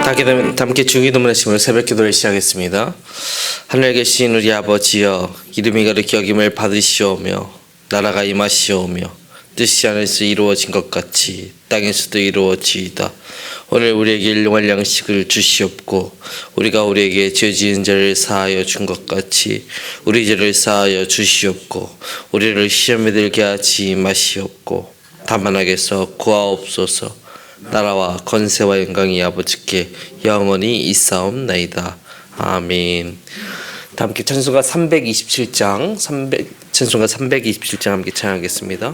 함께 주기도문의 심으로 새벽 기도를 시작했습니다. 하늘에 계신 우리 아버지여, 이름이 거룩히 여김을 받으시오며 나라가 임하시오며 뜻이 하늘에서 이루어진 것 같이 땅에서도 이루어지이다. 오늘 우리에게 일용할 양식을 주시옵고 우리가 우리에게 죄 지은 자를 사하여 준 것 같이 우리 죄를 사하여 주시옵고 우리를 시험에 들게 하지 마시옵고 다만 악에서 구하옵소서. 나라와 권세와 영광이 아버지께 영원히 있사옵나이다. 아멘. 다 함께 찬송가 327장 찬송가 327장 함께 찬양하겠습니다.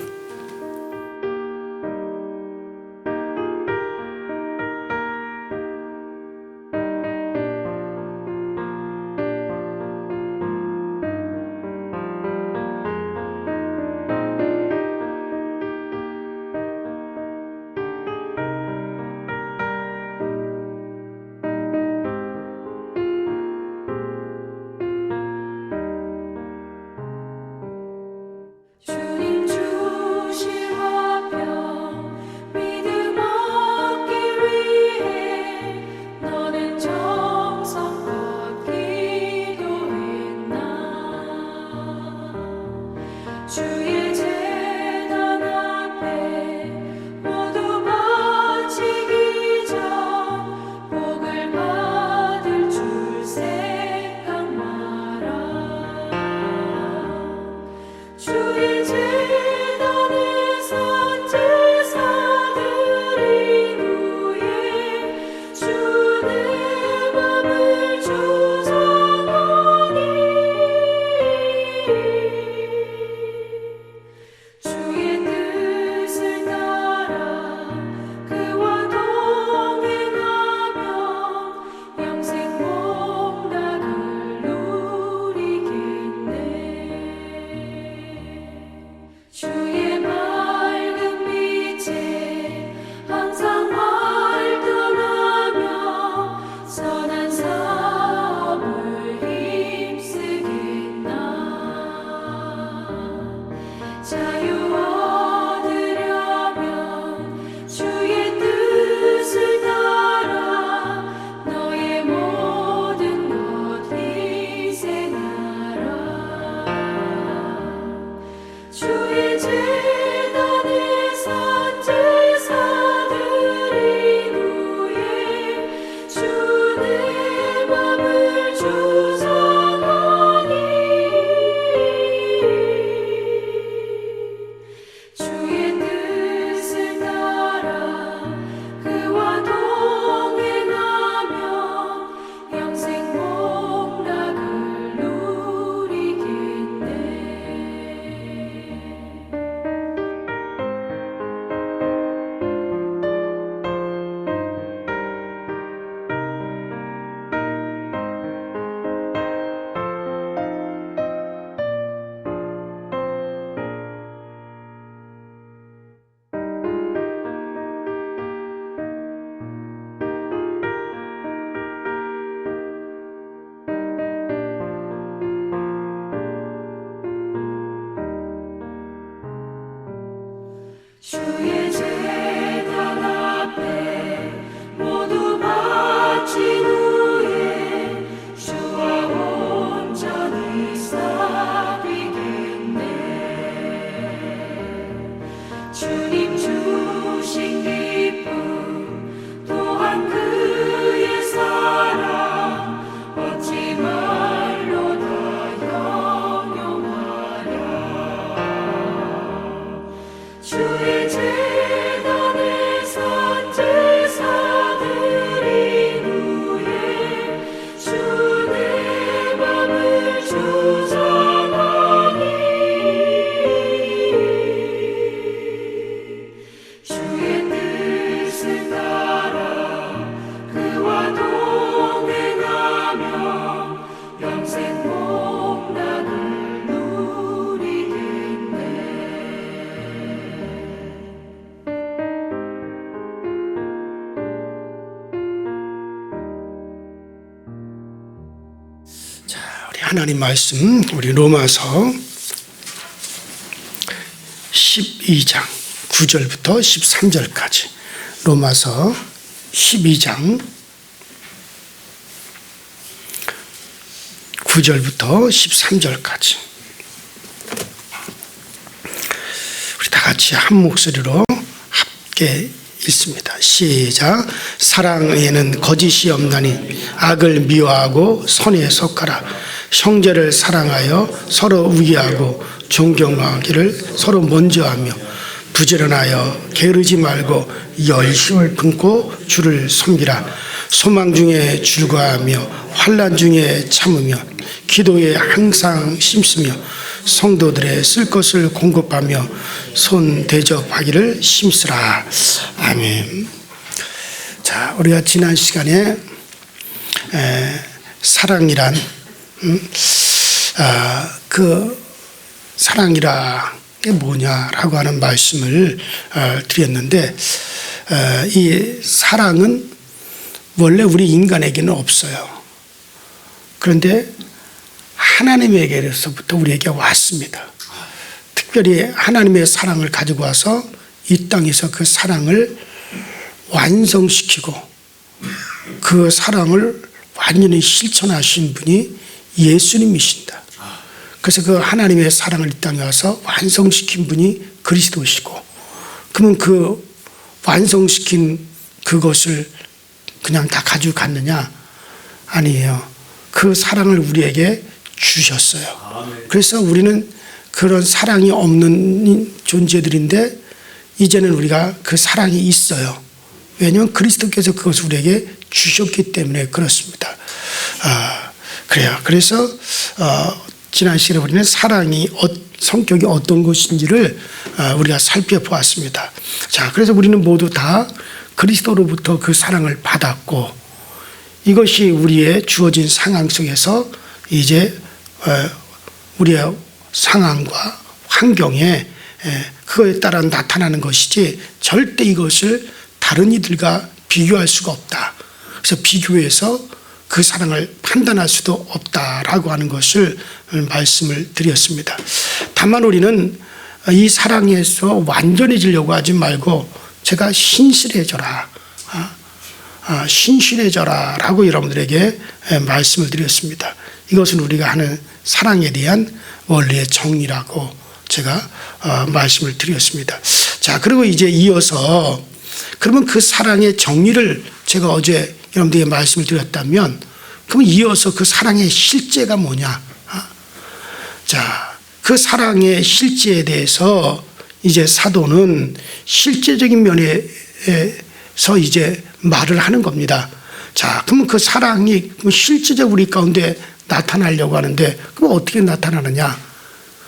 주의 제단 앞에 모두 바친 후에 주와 온전히 사귀겠네. 주님 주신 기쁨 또한 그의 사랑 어찌 말로 다 형용하랴. 주의 제단에 선 제사드린 후에 주 내 맘을 주장하니 주의 뜻을 따라 그와 동행하며 영생 복락을 누리겠네. 하나님 말씀 우리 로마서 12장 9절부터 13절까지 로마서 12장 9절부터 13절까지 우리 다 같이 한 목소리로 함께 읽습니다. 시작. 사랑에는 거짓이 없나니 악을 미워하고 선에 속하라. 형제를 사랑하여 서로 우애하고 존경하기를 서로 먼저 하며 부지런하여 게으르지 말고 열심을 품고 주를 섬기라. 소망 중에 즐거워하며 환난 중에 참으며 기도에 항상 힘쓰며 성도들의 쓸 것을 공급하며 손 대접하기를 힘쓰라. 아멘. 자, 우리가 지난 시간에 사랑이란 그 사랑이란 게 뭐냐라고 하는 말씀을 드렸는데, 이 사랑은 원래 우리 인간에게는 없어요. 그런데 하나님에게로부터 우리에게 왔습니다. 특별히 하나님의 사랑을 가지고 와서 이 땅에서 그 사랑을 완성시키고 그 사랑을 완전히 실천하신 분이 예수님이신다. 그래서 그 하나님의 사랑을 이 땅에 와서 완성시킨 분이 그리스도시고, 그러면 그 완성시킨 그것을 그냥 다 가지고 갔느냐? 아니에요. 그 사랑을 우리에게 주셨어요. 그래서 우리는 그런 사랑이 없는 존재들인데 이제는 우리가 그 사랑이 있어요. 왜냐하면 그리스도께서 그것을 우리에게 주셨기 때문에 그렇습니다. 그래요. 그래서 지난 시간에 우리는 사랑이 성격이 어떤 것인지를 우리가 살펴보았습니다. 자, 그래서 우리는 모두 다 그리스도로부터 그 사랑을 받았고, 이것이 우리의 주어진 상황 속에서 이제 우리의 상황과 환경에 그거에 따라 나타나는 것이지 절대 이것을 다른 이들과 비교할 수가 없다. 그래서 비교해서 그 사랑을 판단할 수도 없다라고 하는 것을 말씀을 드렸습니다. 다만 우리는 이 사랑에서 완전해지려고 하지 말고 제가 신실해져라, 신실해져라 라고 여러분들에게 말씀을 드렸습니다. 이것은 우리가 하는 사랑에 대한 원리의 정의라고 제가 말씀을 드렸습니다. 자, 그리고 이제 이어서 그러면 그 사랑의 정의를 제가 어제 여러분들에게 말씀을 드렸다면, 그럼 이어서 그 사랑의 실제가 뭐냐? 자, 그 사랑의 실제에 대해서 이제 사도는 실제적인 면에서 이제 말을 하는 겁니다. 자, 그러면 그 사랑이 실제적 우리 가운데 나타나려고 하는데, 그럼 어떻게 나타나느냐?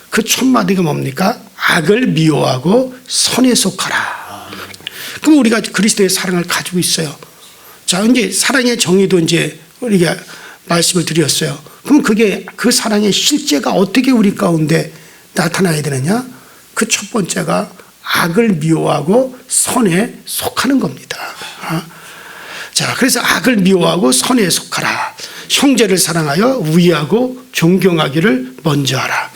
그 첫 마디가 뭡니까? 악을 미워하고 선에 속하라. 그럼 우리가 그리스도의 사랑을 가지고 있어요. 자, 이제 사랑의 정의도 이제 우리가 말씀을 드렸어요. 그럼 그게 그 사랑의 실제가 어떻게 우리 가운데 나타나야 되느냐? 그 첫 번째가 악을 미워하고 선에 속하는 겁니다. 자, 그래서 악을 미워하고 선에 속하라. 형제를 사랑하여 우애하고 존경하기를 먼저 하라.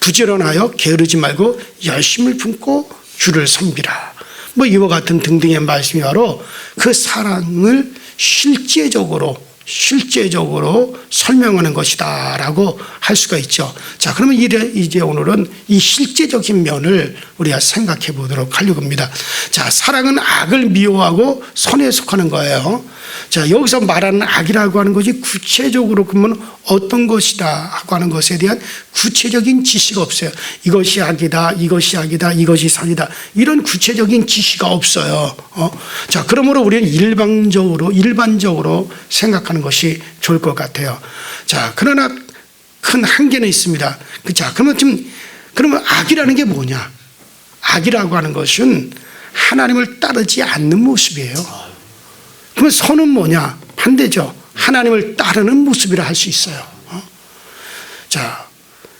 부지런하여 게으르지 말고 열심을 품고 주를 섬기라. 뭐 이와 같은 등등의 말씀이 바로 그 사랑을 실제적으로 설명하는 것이다라고 할 수가 있죠. 자, 그러면 이제 오늘은 이 실제적인 면을 우리가 생각해 보도록 하려고 합니다. 자, 사랑은 악을 미워하고 선에 속하는 거예요. 자, 여기서 말하는 악이라고 하는 것이 구체적으로 그러면 어떤 것이다 하고 하는 것에 대한 구체적인 지시가 없어요. 이것이 악이다, 이것이 악이다, 이것이 선이다, 이런 구체적인 지시가 없어요. 자, 그러므로 우리는 일반적으로 생각하는 것이 좋을 것 같아요. 자, 그러나 큰 한계는 있습니다. 자, 그러면 악이라는 게 뭐냐? 악이라고 하는 것은 하나님을 따르지 않는 모습이에요. 그러면 선은 뭐냐? 반대죠. 하나님을 따르는 모습이라 할 수 있어요. 자,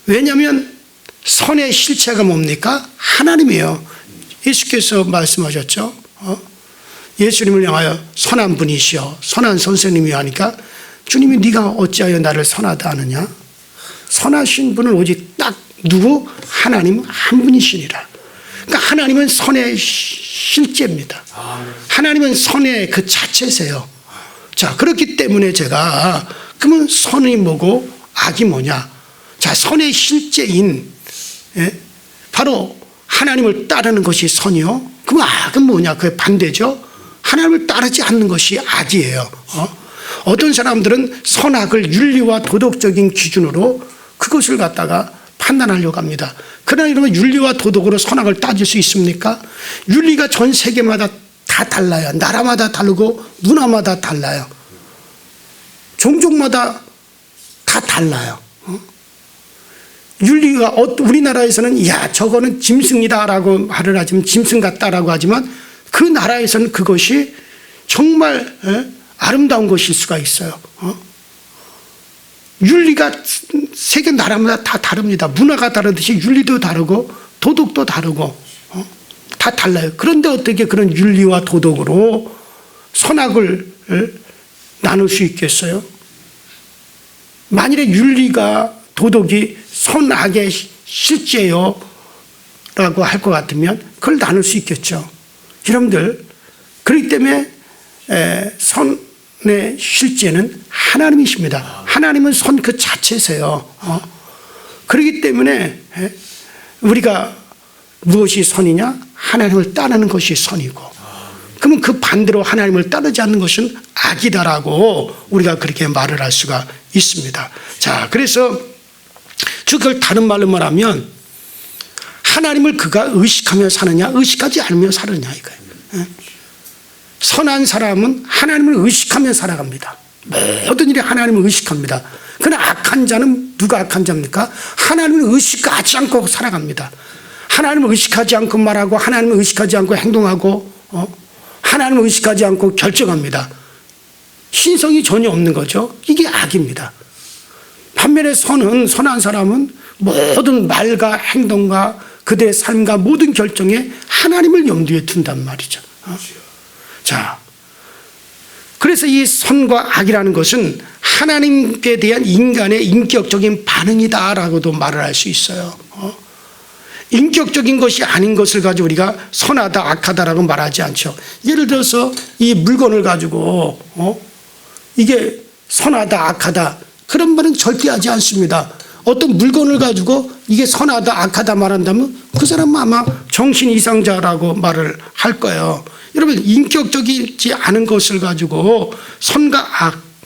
왜냐하면 선의 실체가 뭡니까? 하나님이에요. 예수께서 말씀하셨죠. 예수님을 향하여 선한 분이시여, 선한 선생님이 하니까 주님이 네가 어찌하여 나를 선하다 하느냐? 선하신 분은 오직 딱 누구? 하나님 한 분이시니라. 그러니까 하나님은 선의 실제입니다. 하나님은 선의 그 자체세요. 자, 그렇기 때문에 제가 그러면 선이 뭐고 악이 뭐냐? 자, 선의 실제인 바로 하나님을 따르는 것이 선이요. 그럼 악은 뭐냐? 그게 반대죠. 하나님을 따르지 않는 것이 악이에요. 어떤 사람들은 선악을 윤리와 도덕적인 기준으로 그것을 갖다가 판단하려고 합니다. 그러나 여러분, 윤리와 도덕으로 선악을 따질 수 있습니까? 윤리가 전 세계마다 다 달라요. 나라마다 다르고 문화마다 달라요. 종족마다 다 달라요. 윤리가 우리나라에서는 야, 저거는 짐승이다라고 말을 하지만, 짐승 같다라고 하지만 그 나라에서는 그것이 정말 아름다운 것일 수가 있어요. 윤리가 세계 나라마다 다 다릅니다. 문화가 다르듯이 윤리도 다르고 도덕도 다르고 다 달라요. 그런데 어떻게 그런 윤리와 도덕으로 선악을 나눌 수 있겠어요? 만일에 윤리가 도덕이 선악의 실제요 라고 할 것 같으면 그걸 나눌 수 있겠죠. 여러분들, 그렇기 때문에 선의 실제는 하나님이십니다. 하나님은 선 그 자체세요. 그렇기 때문에 우리가 무엇이 선이냐? 하나님을 따르는 것이 선이고, 그러면 그 반대로 하나님을 따르지 않는 것은 악이다라고 우리가 그렇게 말을 할 수가 있습니다. 자, 그래서 그걸 다른 말로 말하면 하나님을 그가 의식하며 사느냐, 의식하지 않으며 사느냐 이거예요. 선한 사람은 하나님을 의식하며 살아갑니다. 모든 일에 하나님을 의식합니다. 그러나 악한 자는 누가 악한 자입니까? 하나님을 의식하지 않고 살아갑니다. 하나님을 의식하지 않고 말하고, 하나님을 의식하지 않고 행동하고, 하나님을 의식하지 않고 결정합니다. 신성이 전혀 없는 거죠. 이게 악입니다. 반면에 선한 사람은 모든 말과 행동과 그들의 삶과 모든 결정에 하나님을 염두에 둔단 말이죠. 자, 그래서 이 선과 악이라는 것은 하나님께 대한 인간의 인격적인 반응이다라고도 말을 할 수 있어요. 인격적인 것이 아닌 것을 가지고 우리가 선하다 악하다라고 말하지 않죠. 예를 들어서 이 물건을 가지고 이게 선하다 악하다 그런 말은 절대 하지 않습니다. 어떤 물건을 가지고 이게 선하다 악하다 말한다면 그 사람은 아마 정신 이상자라고 말을 할 거예요. 여러분, 인격적이지 않은 것을 가지고 선과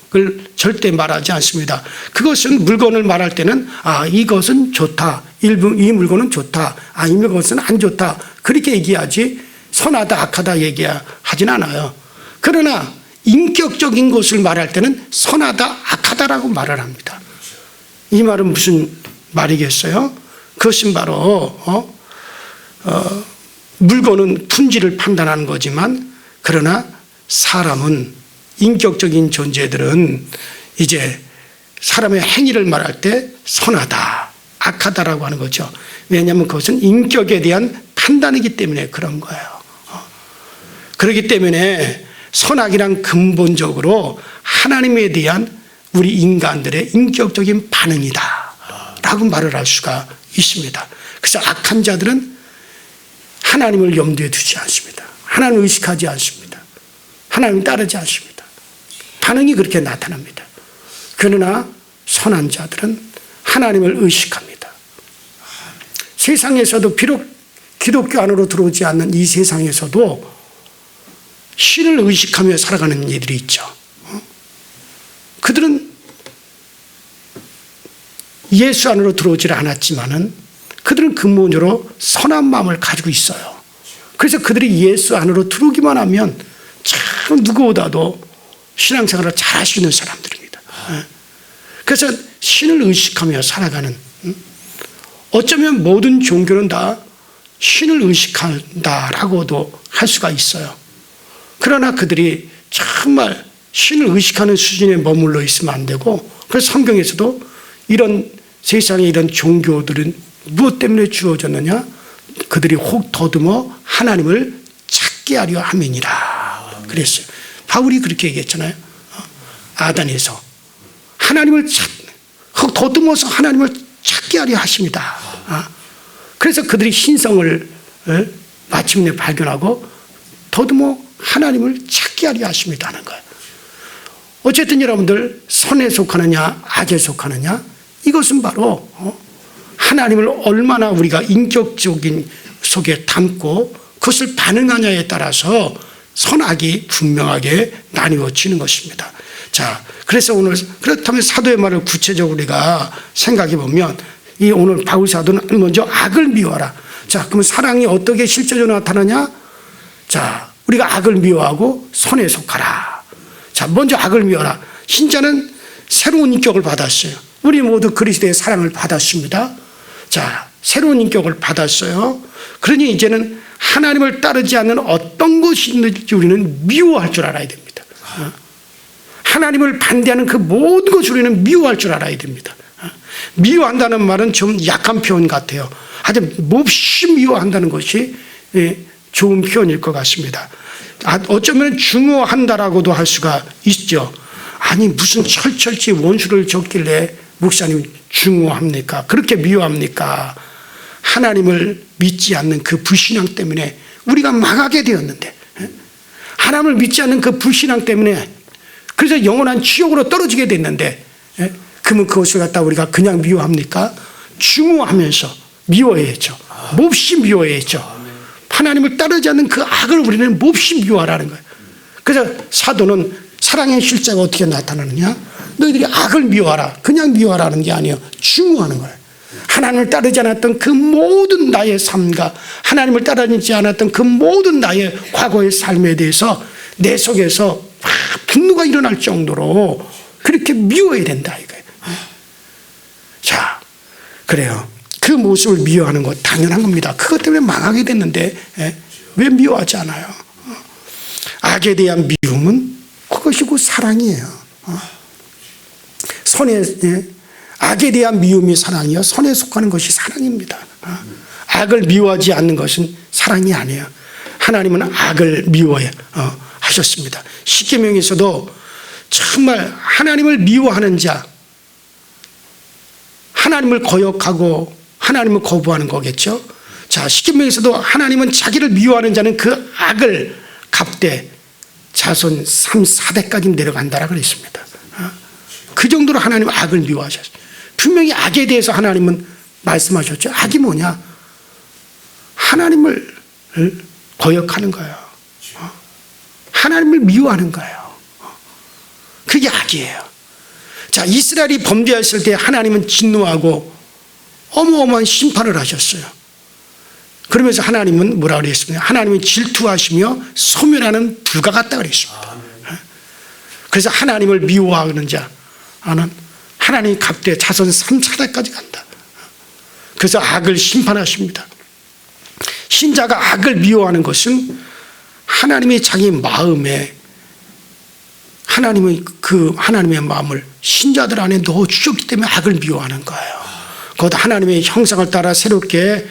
악을 절대 말하지 않습니다. 그것은 물건을 말할 때는 이것은 좋다, 이 물건은 좋다, 이 물건은 안 좋다, 그렇게 얘기하지 선하다 악하다 얘기하진 않아요. 그러나 인격적인 것을 말할 때는 선하다 악하다라고 말을 합니다. 이 말은 무슨 말이겠어요? 그것은 바로 물건은 품질을 판단하는 거지만, 그러나 사람은, 인격적인 존재들은 이제 사람의 행위를 말할 때 선하다 악하다라고 하는 거죠. 왜냐하면 그것은 인격에 대한 판단이기 때문에 그런 거예요. 그렇기 때문에 선악이란 근본적으로 하나님에 대한 우리 인간들의 인격적인 반응이다 라고 말을 할 수가 있습니다. 그래서 악한 자들은 하나님을 염두에 두지 않습니다. 하나님을 의식하지 않습니다. 하나님을 따르지 않습니다. 반응이 그렇게 나타납니다. 그러나 선한 자들은 하나님을 의식합니다. 세상에서도 비록 기독교 안으로 들어오지 않는 이 세상에서도 신을 의식하며 살아가는 이들이 있죠. 그들은 예수 안으로 들어오질 않았지만은 그들은 근본적으로 선한 마음을 가지고 있어요. 그래서 그들이 예수 안으로 들어오기만 하면 참 누구보다도 신앙생활을 잘 할 수 있는 사람들입니다. 그래서 신을 의식하며 살아가는, 어쩌면 모든 종교는 다 신을 의식한다라고도 할 수가 있어요. 그러나 그들이 정말 신을 의식하는 수준에 머물러 있으면 안 되고, 그래서 성경에서도 이런 세상에 이런 종교들은 무엇 때문에 주어졌느냐? 그들이 혹 더듬어 하나님을 찾게 하려 함이니라 그랬어요. 바울이 그렇게 얘기했잖아요. 아단에서 하나님을 혹 더듬어서 하나님을 찾게 하려 하십니다. 그래서 그들이 신성을 마침내 발견하고 더듬어 하나님을 찾게 하려 하십니다 하는 거예요. 어쨌든 여러분들, 선에 속하느냐 악에 속하느냐, 이것은 바로 하나님을 얼마나 우리가 인격적인 속에 담고 그것을 반응하냐에 따라서 선악이 분명하게 나뉘어지는 것입니다. 자, 그래서 오늘 그렇다면 사도의 말을 구체적으로 우리가 생각해 보면 이 오늘 바울 사도는 먼저 악을 미워하라. 자, 그러면 사랑이 어떻게 실제적으로 나타나냐? 자, 우리가 악을 미워하고 선에 속하라. 자, 먼저 악을 미워하라. 신자는 새로운 인격을 받았어요. 우리 모두 그리스도의 사랑을 받았습니다. 자, 새로운 인격을 받았어요. 그러니 이제는 하나님을 따르지 않는 어떤 것이 있는지 우리는 미워할 줄 알아야 됩니다. 하나님을 반대하는 그 모든 것을 우리는 미워할 줄 알아야 됩니다. 미워한다는 말은 좀 약한 표현 같아요. 하여튼 몹시 미워한다는 것이 좋은 표현일 것 같습니다. 어쩌면 중호한다라고도 할 수가 있죠. 아니 무슨 철철지 원수를 줬길래 목사님 중호합니까? 그렇게 미워합니까? 하나님을 믿지 않는 그 불신앙 때문에 우리가 망하게 되었는데, 하나님을 믿지 않는 그 불신앙 때문에 그래서 영원한 지옥으로 떨어지게 됐는데, 그러면 그것을 갖다 우리가 그냥 미워합니까? 중호하면서 미워해야죠. 몹시 미워해야죠. 하나님을 따르지 않는 그 악을 우리는 몹시 미워하라는 거예요. 그래서 사도는 사랑의 실제가 어떻게 나타나느냐? 너희들이 악을 미워하라. 그냥 미워하라는 게 아니에요. 중호하는 거예요. 하나님을 따르지 않았던 그 모든 나의 삶과 하나님을 따르지 않았던 그 모든 나의 과거의 삶에 대해서 내 속에서 분노가 일어날 정도로 그렇게 미워해야 된다 이거예요. 자, 그래요. 그 모습을 미워하는 것 당연한 겁니다. 그것 때문에 망하게 됐는데 왜 미워하지 않아요? 악에 대한 미움은 그것이 곧 사랑이에요. 악에 대한 미움이 사랑이요, 선에 속하는 것이 사랑입니다. 악을 미워하지 않는 것은 사랑이 아니에요. 하나님은 악을 미워해 하셨습니다. 십계명에서도 정말 하나님을 미워하는 자, 하나님을 거역하고 하나님을 거부하는 거겠죠. 자, 십계명에서도 하나님은 자기를 미워하는 자는 그 악을 갚되 자손 3, 4대까지 내려간다라 그랬습니다. 그 정도로 하나님은 악을 미워하셨어요. 분명히 악에 대해서 하나님은 말씀하셨죠. 악이 뭐냐? 하나님을 거역하는 거예요. 하나님을 미워하는 거예요. 그게 악이에요. 자, 이스라엘이 범죄했을 때 하나님은 진노하고 어마어마한 심판을 하셨어요. 그러면서 하나님은 뭐라 그랬습니까? 하나님은 질투하시며 소멸하는 불과 같다 그랬습니다. 그래서 하나님을 미워하는 자는 하나님 값대 자손 3차례까지 간다. 그래서 악을 심판하십니다. 신자가 악을 미워하는 것은 하나님의 자기 마음에 하나님의 마음을 신자들 안에 넣어 주셨기 때문에 악을 미워하는 거예요. 곧 하나님의 형상을 따라 새롭게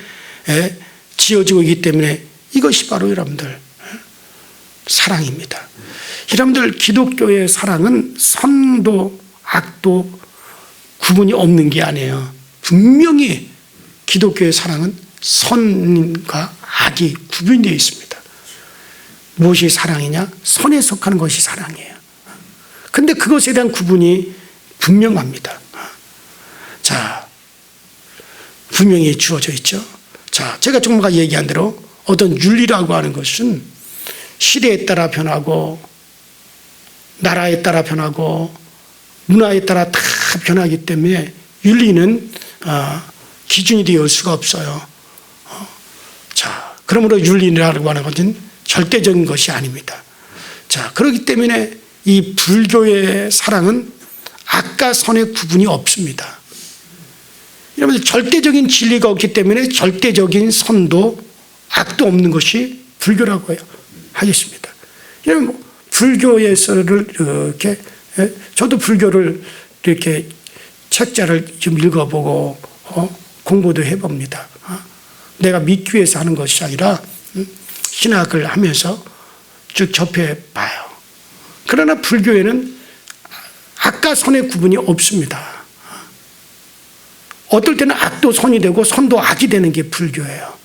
지어지고 있기 때문에 이것이 바로 여러분들 사랑입니다. 여러분들 기독교의 사랑은 선도 악도 구분이 없는 게 아니에요. 분명히 기독교의 사랑은 선과 악이 구분되어 있습니다. 무엇이 사랑이냐? 선에 속하는 것이 사랑이에요. 근데 그것에 대한 구분이 분명합니다. 자, 분명히 주어져 있죠. 자, 제가 조금 아까 얘기한 대로 어떤 윤리라고 하는 것은 시대에 따라 변하고 나라에 따라 변하고 문화에 따라 다 변하기 때문에 윤리는 기준이 되어 올 수가 없어요. 자, 그러므로 윤리라고 하는 것은 절대적인 것이 아닙니다. 자, 그렇기 때문에 이 불교의 사랑은 악과 선의 구분이 없습니다. 여러분들 절대적인 진리가 없기 때문에 절대적인 선도 악도 없는 것이 불교라고 하겠습니다. 여러분 불교에서를 이렇게 저도 불교를 이렇게 책자를 좀 읽어보고 공부도 해봅니다. 내가 믿기 위해서 하는 것이 아니라 신학을 하면서 쭉 접해봐요. 그러나 불교에는 악과 선의 구분이 없습니다. 어떨 때는 악도 선이 되고 선도 악이 되는 게 불교예요.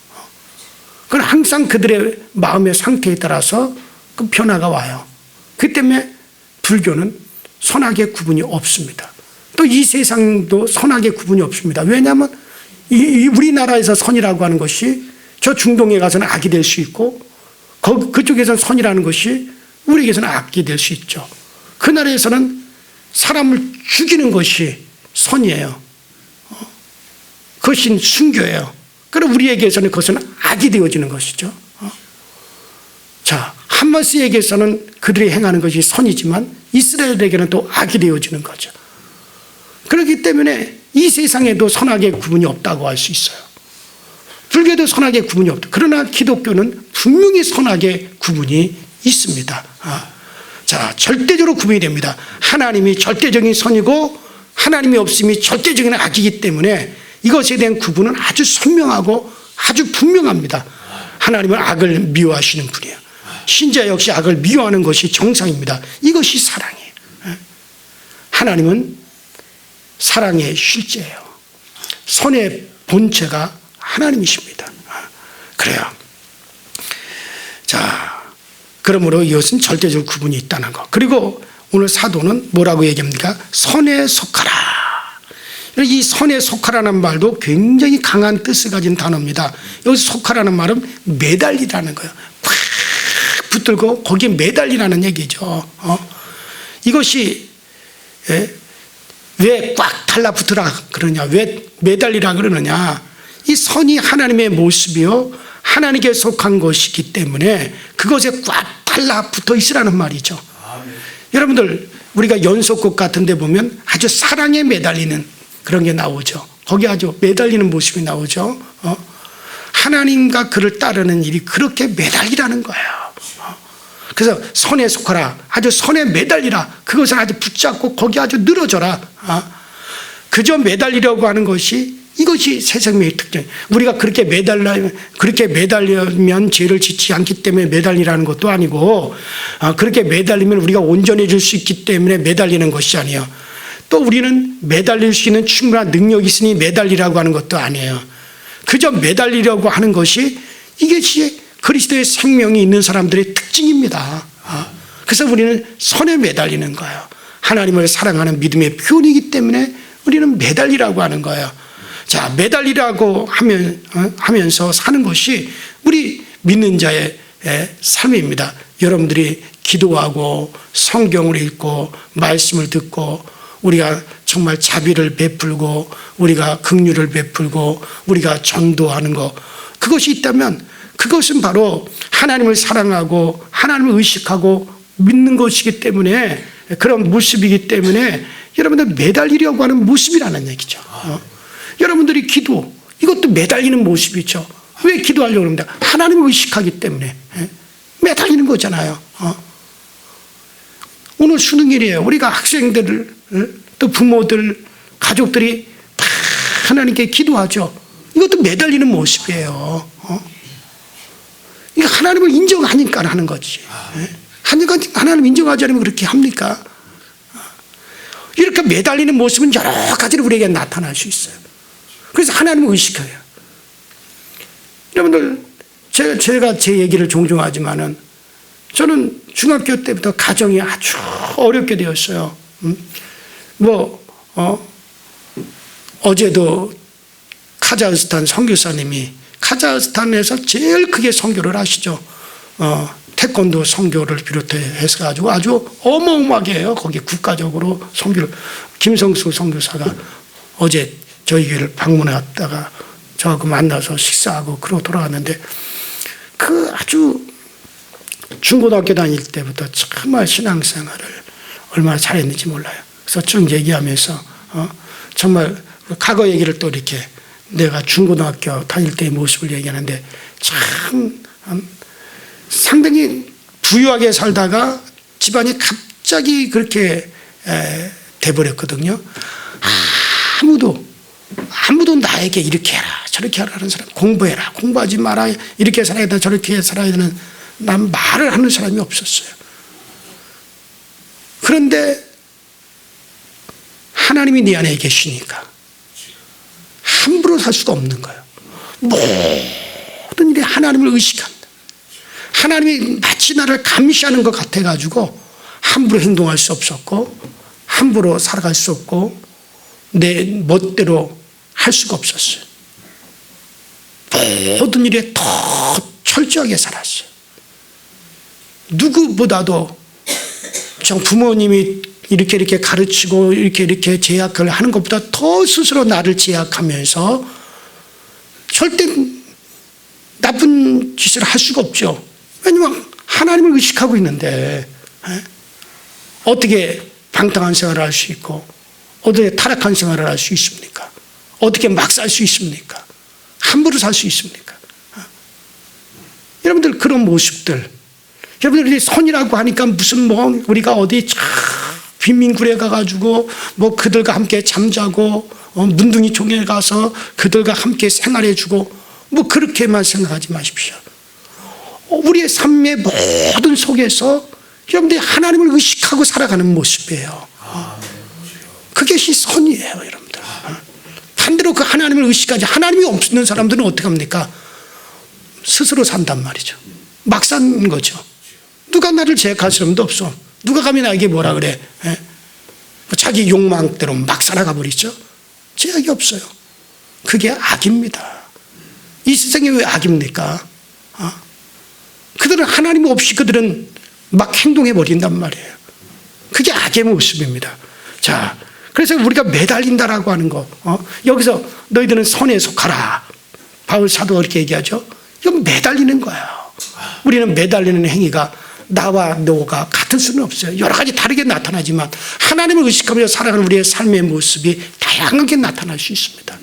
그건 항상 그들의 마음의 상태에 따라서 그 변화가 와요. 그 때문에 불교는 선악의 구분이 없습니다. 또 이 세상도 선악의 구분이 없습니다. 왜냐하면 우리나라에서 선이라고 하는 것이 저 중동에 가서는 악이 될 수 있고 그쪽에서는 선이라는 것이 우리에게서는 악이 될 수 있죠. 그 나라에서는 사람을 죽이는 것이 선이에요. 그것이 순교예요. 그럼 우리에게서는 그것은 악이 되어지는 것이죠. 자, 하마스에게서는 그들이 행하는 것이 선이지만 이스라엘에게는 또 악이 되어지는 거죠. 그렇기 때문에 이 세상에도 선악의 구분이 없다고 할 수 있어요. 불교도 선악의 구분이 없다. 그러나 기독교는 분명히 선악의 구분이 있습니다. 자, 절대적으로 구분이 됩니다. 하나님이 절대적인 선이고 하나님이 없음이 절대적인 악이기 때문에 이것에 대한 구분은 아주 선명하고 아주 분명합니다. 하나님은 악을 미워하시는 분이에요. 신자 역시 악을 미워하는 것이 정상입니다. 이것이 사랑이에요. 하나님은 사랑의 실제예요. 선의 본체가 하나님이십니다. 그래요. 자, 그러므로 이것은 절대적 구분이 있다는 것. 그리고 오늘 사도는 뭐라고 얘기합니까? 선에 속하라. 이 선에 속하라는 말도 굉장히 강한 뜻을 가진 단어입니다. 여기서 속하라는 말은 매달리라는 거예요. 꽉 붙들고 거기에 매달리라는 얘기죠. 이것이 왜 꽉 달라붙으라 그러냐, 왜 매달리라 그러느냐. 이 선이 하나님의 모습이요 하나님께 속한 것이기 때문에 그것에 꽉 달라붙어 있으라는 말이죠. 여러분들 우리가 연속곡 같은 데 보면 아주 사랑에 매달리는 그런 게 나오죠. 거기 아주 매달리는 모습이 나오죠. 하나님과 그를 따르는 일이 그렇게 매달리라는 거예요. 그래서 선에 속하라, 아주 선에 매달리라. 그것을 아주 붙잡고 거기 아주 늘어져라. 그저 매달리려고 하는 것이 이것이 새 생명의 특징. 우리가 그렇게 매달리면 죄를 짓지 않기 때문에 매달리라는 것도 아니고, 그렇게 매달리면 우리가 온전해질 수 있기 때문에 매달리는 것이 아니에요. 또 우리는 매달릴 수 있는 충분한 능력이 있으니 매달리라고 하는 것도 아니에요. 그저 매달리려고 하는 것이 이것이 그리스도의 생명이 있는 사람들의 특징입니다. 그래서 우리는 선에 매달리는 거예요. 하나님을 사랑하는 믿음의 표현이기 때문에 우리는 매달리라고 하는 거예요. 자, 매달리라고 하면서 사는 것이 우리 믿는 자의 삶입니다. 여러분들이 기도하고 성경을 읽고 말씀을 듣고 우리가 정말 자비를 베풀고 우리가 긍휼을 베풀고 우리가 전도하는 것, 그것이 있다면 그것은 바로 하나님을 사랑하고 하나님을 의식하고 믿는 것이기 때문에, 그런 모습이기 때문에 여러분들 매달리려고 하는 모습이라는 얘기죠. 여러분들이 기도, 이것도 매달리는 모습이죠. 왜 기도하려고 합니다? 하나님을 의식하기 때문에 매달리는 거잖아요. 오늘 수능일이에요. 우리가 학생들, 또 부모들, 가족들이 다 하나님께 기도하죠. 이것도 매달리는 모습이에요. 이거 하나님을 인정하니까 하는 거지. 하나님 인정하지 않으면 그렇게 합니까? 이렇게 매달리는 모습은 여러 가지로 우리에게 나타날 수 있어요. 그래서 하나님을 의식해요. 여러분들, 제가 제 얘기를 종종 하지만은 저는 중학교 때부터 가정이 아주 어렵게 되었어요. 어제도 카자흐스탄 선교사님이, 카자흐스탄에서 제일 크게 선교를 하시죠. 태권도 선교를 비롯해서 가지고 아주 어마어마하게 해요. 거기 국가적으로 선교를. 김성수 선교사가 어제 저희 교회를 방문해 왔다가 저하고 만나서 식사하고 그러고 돌아왔는데, 그 아주 중고등학교 다닐 때부터 정말 신앙생활을 얼마나 잘했는지 몰라요. 그래서 쭉 얘기하면서 정말 과거 얘기를 또 이렇게 내가 중고등학교 다닐 때의 모습을 얘기하는데, 참 상당히 부유하게 살다가 집안이 갑자기 그렇게 돼버렸거든요. 아무도 나에게 이렇게 해라 저렇게 하라는 사람, 공부해라 공부하지 마라, 이렇게 살아야 된다 저렇게 살아야 되는, 난 말을 하는 사람이 없었어요. 그런데 하나님이 네 안에 계시니까 함부로 살 수도 없는 거예요. 모든 일에 하나님을 의식한다. 하나님이 마치 나를 감시하는 것 같아가지고 함부로 행동할 수 없었고 함부로 살아갈 수 없고 내 멋대로 할 수가 없었어요. 모든 일에 더 철저하게 살았어요. 누구보다도 정 부모님이 이렇게 가르치고 이렇게 제약을 하는 것보다 더 스스로 나를 제약하면서 절대 나쁜 짓을 할 수가 없죠. 왜냐하면 하나님을 의식하고 있는데 어떻게 방탕한 생활을 할 수 있고 어떻게 타락한 생활을 할 수 있습니까? 어떻게 막 살 수 있습니까? 함부로 살 수 있습니까? 여러분들 그런 모습들, 여러분들이 선이라고 하니까 무슨 우리가 어디 빈민굴에 가가지고 그들과 함께 잠자고 문둥이 종에 가서 그들과 함께 생활해주고 그렇게만 생각하지 마십시오. 우리의 삶의 모든 속에서 여러분들이 하나님을 의식하고 살아가는 모습이에요. 그것이 선이에요, 여러분들. 반대로 그 하나님을 의식하지, 하나님이 없는 사람들은 어떻게 합니까? 스스로 산단 말이죠. 막 사는 거죠. 누가 나를 제약할 사람도 없어. 누가 감히 나에게 뭐라 그래? 자기 욕망대로 막 살아가 버리죠. 제약이 없어요. 그게 악입니다. 이 세상이 왜 악입니까? 그들은 하나님 없이 그들은 막 행동해 버린단 말이에요. 그게 악의 모습입니다. 자, 그래서 우리가 매달린다라고 하는 거, 여기서 너희들은 선에 속하라. 바울 사도가 그렇게 얘기하죠. 이건 매달리는 거예요. 우리는 매달리는 행위가 나와 너가 같을 수는 없어요. 여러 가지 다르게 나타나지만 하나님을 의식하며 살아가는 우리의 삶의 모습이 다양하게 나타날 수 있습니다.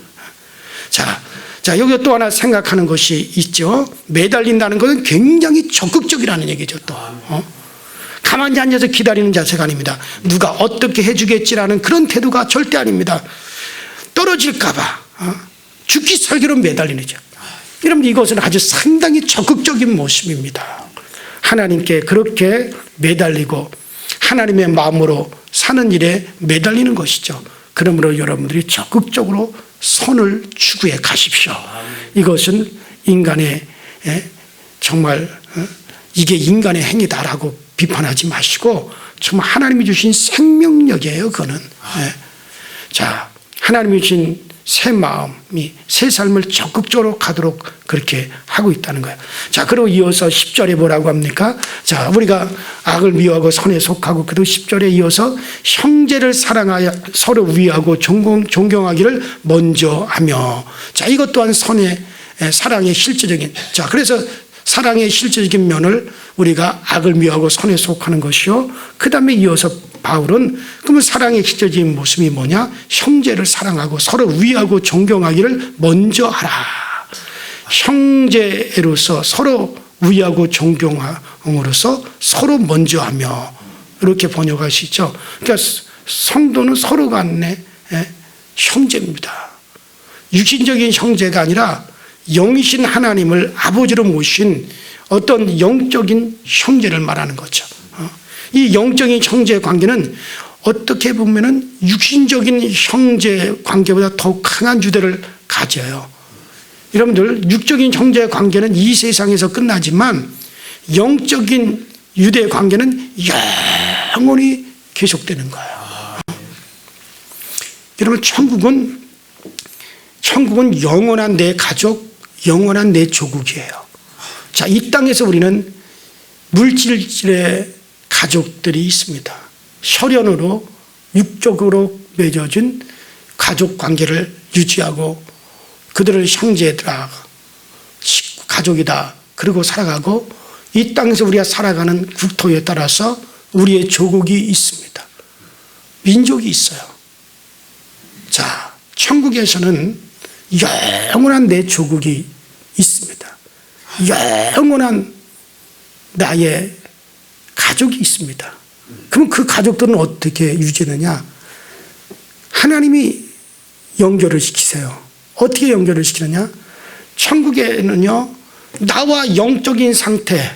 자, 여기서 또 하나 생각하는 것이 있죠. 매달린다는 것은 굉장히 적극적이라는 얘기죠. 또 가만히 앉아서 기다리는 자세가 아닙니다. 누가 어떻게 해주겠지라는 그런 태도가 절대 아닙니다. 떨어질까 봐 죽기 살기로 매달리는 자. 여러분, 이것은 아주 상당히 적극적인 모습입니다. 하나님께 그렇게 매달리고 하나님의 마음으로 사는 일에 매달리는 것이죠. 그러므로 여러분들이 적극적으로 선을 추구해 가십시오. 이것은 인간의 정말 이게 인간의 행위다라고 비판하지 마시고 정말 하나님이 주신 생명력이에요. 그거는. 자, 하나님이 주신 새 마음이 새 삶을 적극적으로 가도록 그렇게 하고 있다는 거예요. 자, 그리고 이어서 10절에 뭐라고 합니까? 자, 우리가 악을 미워하고 선에 속하고, 그리고 10절에 이어서 형제를 사랑하여 서로 위하고 존경하기를 먼저 하며. 자, 이것 또한 선의 사랑의 실제적인, 자, 그래서 사랑의 실제적인 면을 우리가 악을 미워하고 선에 속하는 것이요. 그 다음에 이어서 바울은 그러면 사랑의 실제적인 모습이 뭐냐? 형제를 사랑하고 서로 위하고 존경하기를 먼저 하라. 형제로서 서로 위하고 존경함으로써 서로 먼저 하며, 이렇게 번역하시죠. 그러니까 성도는 서로 간에 형제입니다. 육신적인 형제가 아니라 영이신 하나님을 아버지로 모신 어떤 영적인 형제를 말하는 거죠. 이 영적인 형제 관계는 어떻게 보면은 육신적인 형제 관계보다 더욱 강한 유대를 가져요. 여러분들, 육적인 형제 관계는 이 세상에서 끝나지만 영적인 유대 관계는 영원히 계속되는 거예요. 여러분, 천국은 영원한 내 가족, 영원한 내 조국이에요. 자, 이 땅에서 우리는 물질의 가족들이 있습니다. 혈연으로 육적으로 맺어진 가족 관계를 유지하고 그들을 형제다, 가족이다, 그리고 살아가고, 이 땅에서 우리가 살아가는 국토에 따라서 우리의 조국이 있습니다. 민족이 있어요. 자, 천국에서는 영원한 내 조국이 있습니다. 영원한 나의 가족이 있습니다. 그럼 그 가족들은 어떻게 유지하느냐? 하나님이 연결을 시키세요. 어떻게 연결을 시키느냐? 천국에는요, 나와 영적인 상태,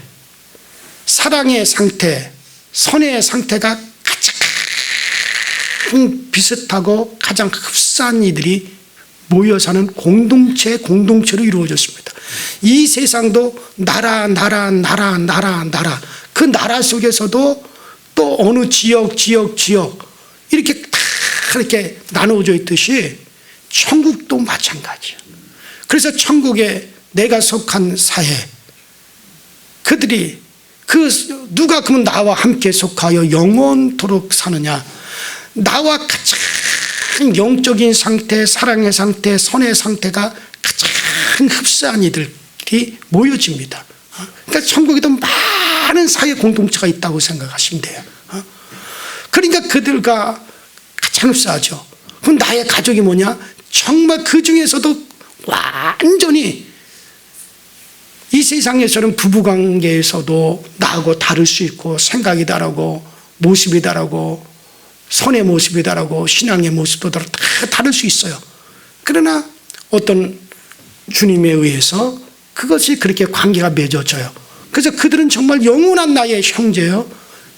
사랑의 상태, 선의 상태가 가장 비슷하고 가장 흡사한 이들이 모여 사는 공동체로 이루어졌습니다. 이 세상도 나라, 그 나라 속에서도 또 어느 지역 이렇게 다 이렇게 나누어져 있듯이 천국도 마찬가지예요. 그래서 천국에 내가 속한 사회, 그들이 누가 그러면 나와 함께 속하여 영원토록 사느냐? 나와 가장 영적인 상태, 사랑의 상태, 선의 상태가 가장 흡사한 이들이 모여집니다. 그러니까 천국에도 많은 사회 공동체가 있다고 생각하시면 돼요. 그러니까 그들과 가장 흡사하죠. 그럼 나의 가족이 뭐냐? 정말 그 중에서도 완전히 이 세상에서는 부부관계에서도 나하고 다를 수 있고, 생각이 다르고, 모습이 다르고, 선의 모습이 다르고, 신앙의 모습도 다 다를 수 있어요. 그러나 어떤 주님에 의해서 그것이 그렇게 관계가 맺어져요. 그래서 그들은 정말 영원한 나의 형제요,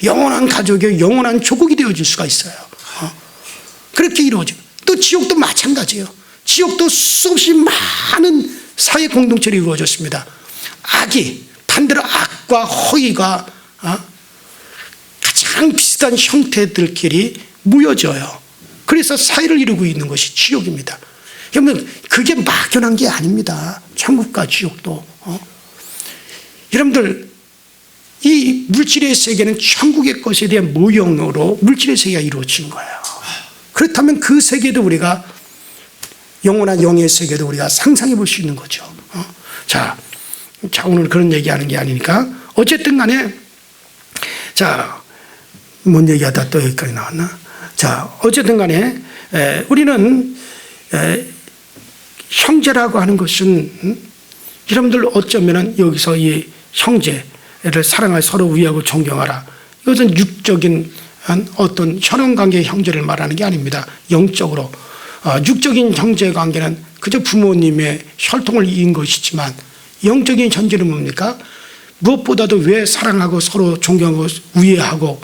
영원한 가족이요, 영원한 조국이 되어질 수가 있어요. 그렇게 이루어져요. 또 지옥도 마찬가지예요. 지옥도 수없이 많은 사회 공동체로 이루어졌습니다. 악이, 반대로 악과 허위가 가장 비슷한 형태들끼리 모여져요. 그래서 사회를 이루고 있는 것이 지옥입니다. 여러분, 그게 막연한 게 아닙니다. 천국과 지옥도. 여러분들, 이 물질의 세계는 천국의 것에 대한 모형으로 물질의 세계가 이루어진 거예요. 그렇다면 그 세계도 우리가, 영원한 영의 세계도 우리가 상상해 볼 수 있는 거죠. 자, 오늘 그런 얘기하는 게 아니니까 어쨌든 간에, 자, 뭔 얘기하다 또 여기까지 나왔나? 자, 어쨌든 간에 우리는 형제라고 하는 것은, 여러분들 어쩌면 여기서 이 형제를 사랑하여 서로 위하고 존경하라, 이것은 육적인 어떤 혈연관계의 형제를 말하는 게 아닙니다. 영적으로 육적인 형제 관계는 그저 부모님의 혈통을 이은 것이지만, 영적인 형제는 뭡니까? 무엇보다도 왜 사랑하고 서로 존경하고 우애하고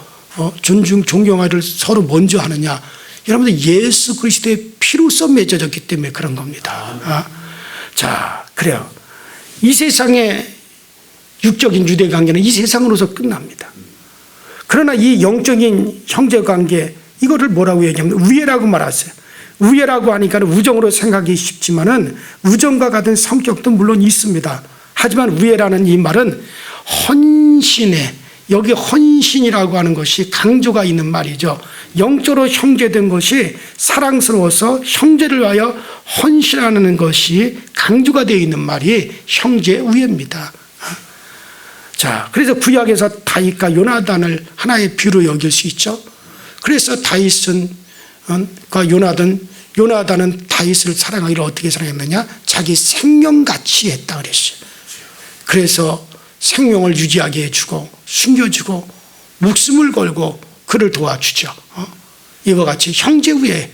존경하를 서로 먼저 하느냐? 여러분들, 예수 그리스도의 피로써 맺어졌기 때문에 그런 겁니다. 자, 그래요. 이 세상의 육적인 유대 관계는 이 세상으로서 끝납니다. 그러나 이 영적인 형제 관계, 이거를 뭐라고 얘기하면 우애라고 말하세요. 우애라고 하니까 우정으로 생각하기 쉽지만은 우정과 같은 성격도 물론 있습니다. 하지만 우애라는 이 말은 헌신에, 여기 헌신이라고 하는 것이 강조가 있는 말이죠. 영적으로 형제된 것이 사랑스러워서 형제를 위하여 헌신하는 것이 강조가 되어 있는 말이 형제 우애입니다. 자, 그래서 구약에서 다윗과 요나단을 하나의 비유로 여길 수 있죠. 그래서 다윗은 요나단은 다윗을 사랑하기를 어떻게 사랑했느냐? 자기 생명같이 했다 그랬어요. 그래서 생명을 유지하게 해주고 숨겨주고 목숨을 걸고 그를 도와주죠. 이와 같이 형제 우애,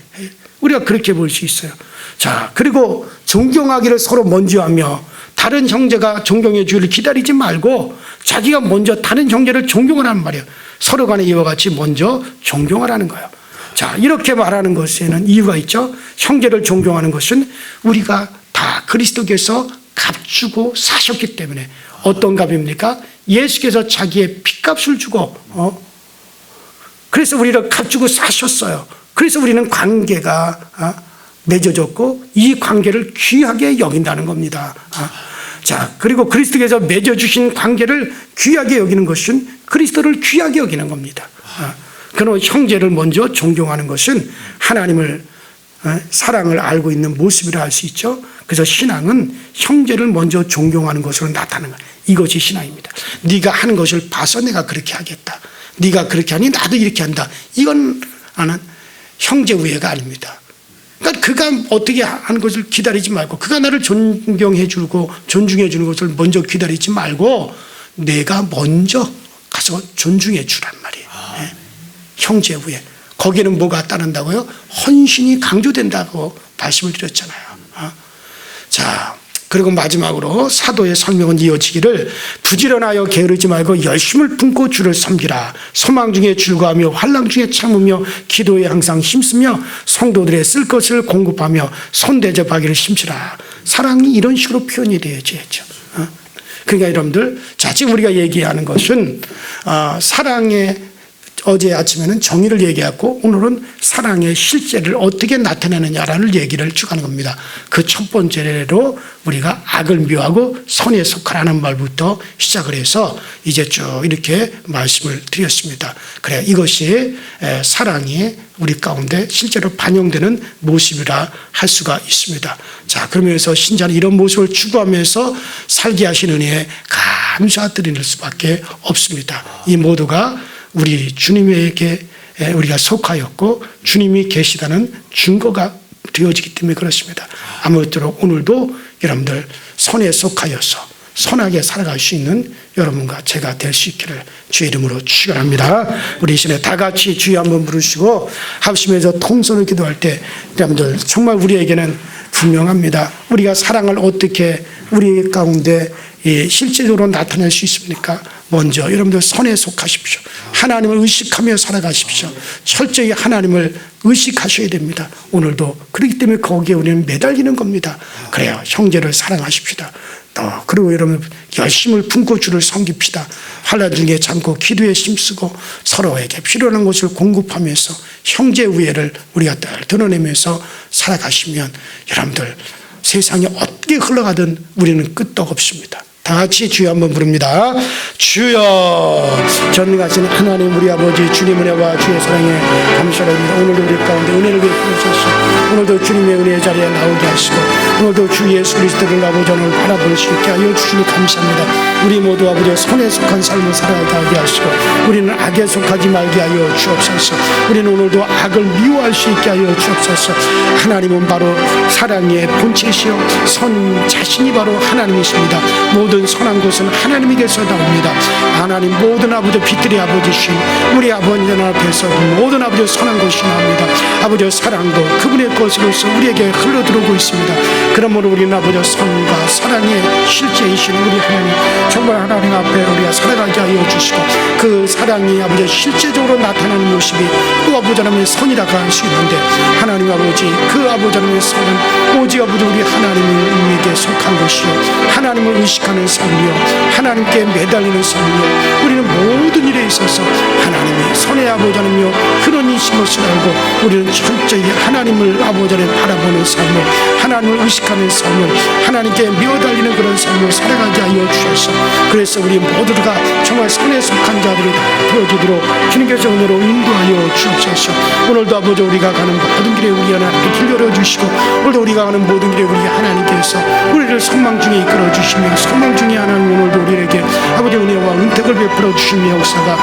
우리가 그렇게 볼 수 있어요. 자, 그리고 존경하기를 서로 먼저 하며, 다른 형제가 존경해 주기를 기다리지 말고 자기가 먼저 다른 형제를 존경하라는 말이에요. 서로 간에 이와 같이 먼저 존경하라는 거예요. 자, 이렇게 말하는 것에는 이유가 있죠. 형제를 존경하는 것은 우리가 다 그리스도께서 값주고 사셨기 때문에. 어떤 값입니까? 예수께서 자기의 핏값을 주고 그래서 우리를 값주고 사셨어요. 그래서 우리는 관계가 맺어졌고 이 관계를 귀하게 여긴다는 겁니다. 자, 그리고 그리스도께서 맺어주신 관계를 귀하게 여기는 것은 그리스도를 귀하게 여기는 겁니다. 그러나 형제를 먼저 존경하는 것은 하나님을, 사랑을 알고 있는 모습이라 할 수 있죠. 그래서 신앙은 형제를 먼저 존경하는 것으로 나타나는 거예요. 이것이 신앙입니다. 네가 하는 것을 봐서 내가 그렇게 하겠다. 네가 그렇게 하니 나도 이렇게 한다. 이건 형제 우애가 아닙니다. 그러니까 그가 어떻게 하는 것을 기다리지 말고, 그가 나를 존경해 주고 존중해 주는 것을 먼저 기다리지 말고 내가 먼저 가서 존중해 주란 말이에요. 형제 우애. 거기는 뭐가 따른다고요? 헌신이 강조된다고 말씀을 드렸잖아요. 자, 그리고 마지막으로 사도의 설명은 이어지기를, 부지런하여 게으르지 말고 열심을 품고 주를 섬기라. 소망 중에 즐거워하며 환난 중에 참으며 기도에 항상 힘쓰며 성도들의 쓸 것을 공급하며 손대접하기를 힘쓰라. 사랑이 이런 식으로 표현이 되어야죠. 그러니까 여러분들, 자, 지금 우리가 얘기하는 것은 사랑의 어제 아침에는 정의를 얘기했고 오늘은 사랑의 실제를 어떻게 나타내느냐라는 얘기를 주가는 겁니다. 그 첫 번째로 우리가 악을 미워하고 선에 속하라는 말부터 시작을 해서 이제 쭉 이렇게 말씀을 드렸습니다. 그래 이것이 사랑이 우리 가운데 실제로 반영되는 모습이라 할 수가 있습니다. 자, 그러면서 신자는 이런 모습을 추구하면서 살게 하시는 은혜에 감사드릴 수밖에 없습니다. 이 모두가 우리 주님에게 우리가 속하였고 주님이 계시다는 증거가 되어지기 때문에 그렇습니다. 아무쪼록 오늘도 여러분들 선에 속하여서 선하게 살아갈 수 있는 여러분과 제가 될 수 있기를 주의 이름으로 축원합니다. 우리 이 시간에 다 같이 주여 한번 부르시고 합심해서 통성을 기도할 때 여러분들 정말 우리에게는 분명합니다. 우리가 사랑을 어떻게 우리 가운데 실제적으로 나타낼 수 있습니까? 먼저 여러분들 선에 속하십시오. 하나님을 의식하며 살아가십시오. 철저히 하나님을 의식하셔야 됩니다. 오늘도 그렇기 때문에 거기에 우리는 매달리는 겁니다. 그래요. 형제를 사랑하십시다. 또 그리고 여러분 열심을 품고 주를 섬깁시다. 환난 중에 참고 기도에 힘쓰고 서로에게 필요한 것을 공급하면서 형제 우애를 우리가 늘 드러내면서 살아가시면 여러분들 세상이 어떻게 흘러가든 우리는 끄떡없습니다. 다 같이 주여 한번 부릅니다. 주여. 전능하신 하나님 우리 아버지 주님 은혜와 주의 사랑에 감사합니다. 오늘도 우리 가운데 은혜를 베푸소서. 오늘도 주님의 은혜의 자리에 나오게 하시고 오늘도 주 예수 그리스도를 아버지 오늘 바라볼 수 있게 하여 주시니 감사합니다. 우리 모두 아버지 손에 속한 삶을 살아가게 하시고 우리는 악에 속하지 말게 하여 주옵소서. 우리는 오늘도 악을 미워할 수 있게 하여 주옵소서. 하나님은 바로 사랑의 본체시요 선 자신이 바로 하나님이십니다. 모든 선한 것은 하나님에게서 나옵니다. 하나님 모든 아버지 빛들의 아버지신 우리 아버지 앞에서 모든 아버지 선한 것이 나옵니다. 아버지 사랑도 그분의 것으로서 우리에게 흘러들어오고 있습니다. 그러므로 우리는 아버지 선과 사랑의 실제이신 우리 하나님 정말 하나님 앞에 우리가 살아가게 하여 주시고 그 사랑이 아버지 실제적으로 나타나는 모습이 또 아버지 하나님의 선이라고 할 수 있는데 하나님 아버지 그 아버지 하나님의 선은 오직 아버지 우리 하나님에게 속한 것이요 하나님을 의식하는 삶이요 하나님께 매달리는 삶이요 우리는 모든 일에 있어서 하나님이 선의 아버지 하나님이요 그런이신 것을 알고 우리는 철저히 하나님을 아버지 하나님 바라보는 삶을 하나님을 의식하는 삶을 하나님께 매달리는 그런 삶을 살아가게 하여 주셔서 그래서 우리 모두가 정말 선에 속한 자들이 다 되어지도록 주님께서 은혜로 인도하여 주옵소서. 오늘도 아버지 우리가 가는 모든 길에 우리 하나님께 길 열어주시고 오늘도 우리가 가는 모든 길에 우리 하나님께서 우리를 선망 중에 이끌어 주시며 선망 중에 하나님 오늘도 우리에게 아버지 은혜와 은택을 베풀어 주시며 역사가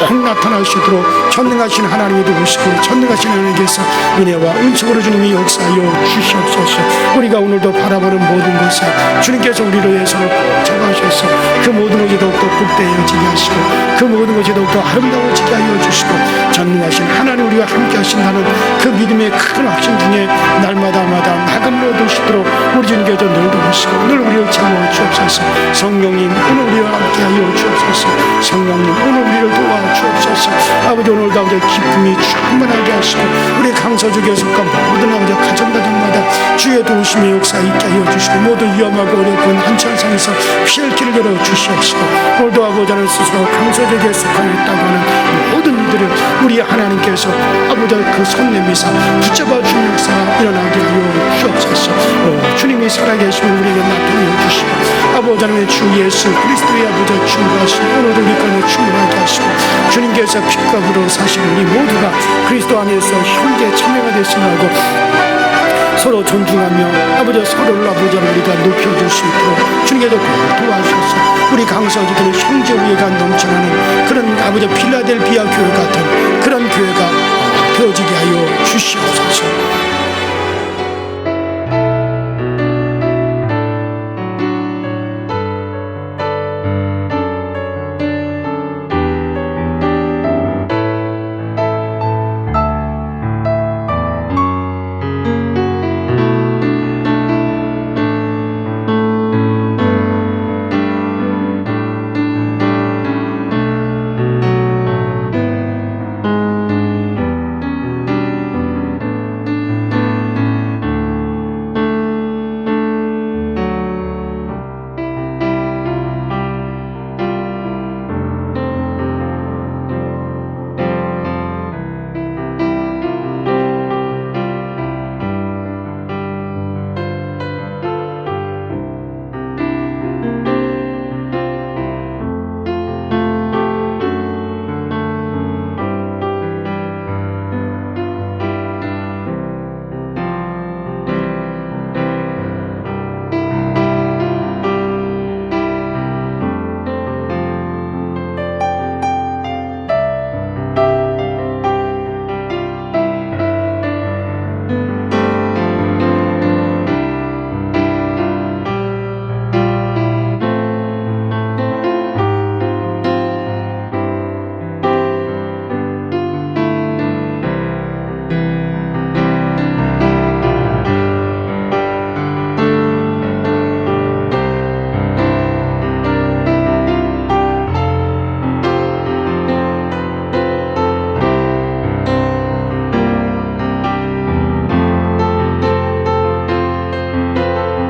꼭 나타나시도록 전능하신 하나님이 되시고 전능하신 하나님께서 은혜와 은총으로 주님이 역사하여 주시옵소서. 우리가 오늘도 바라보는 모든 것에 주님께서 우리를 위해서 잡아주셔서 그 모든 것이 더욱더 복되어지게 하시고 그 모든 것이 더욱더 아름다워지게 하여 주시고 전능하신 하나님 우리와 함께 하신다는 그 믿음의 큰 확신 중에 날마다 나감을 얻으시도록 우리 주님께서 늘 도우시고 늘 우리를 채워 주옵소서. 성령님 오늘 우리와 함께 하여 주옵소서. 성령님 오늘 우리를 도와 주옵소서. 아버지 오늘도 아버지 기쁨이 충만하게 하시고 우리 강서주교에 속한 모든 아버지 가정마다 주의 도우심의 역사 있게 하여 주시고 모든 위험하고 어렵은 한천상에서 피할 길을 열어 주시옵시고 오늘도 아버지 하나님 스스로 강서주교에 속하였다고 하는 모든 이들을 우리 하나님께서 아버지 그 손 내미사 붙잡아 주는 역사가 일어나게 하여 주옵소서. 주님이 살아계시면 우리에게 나타내 주시고 아버지 하나님의 주 예수 그리스도의 아버지 충고하시고 오늘도 우리 가운데 충분하게 하시고 주님께서 빛과 불로 사시는 우리 모두가 그리스도 안에서 형제 참여가 되시라고 서로 존중하며 아버지 서로를 아버지 우리가 높여줄 수 있도록 주님께서 도와주셔서 우리 강서지들의 형제 우애가 넘쳐나는 그런 아버지 필라델피아 교회 같은 그런 교회가 되어지게 하여 주시옵소서.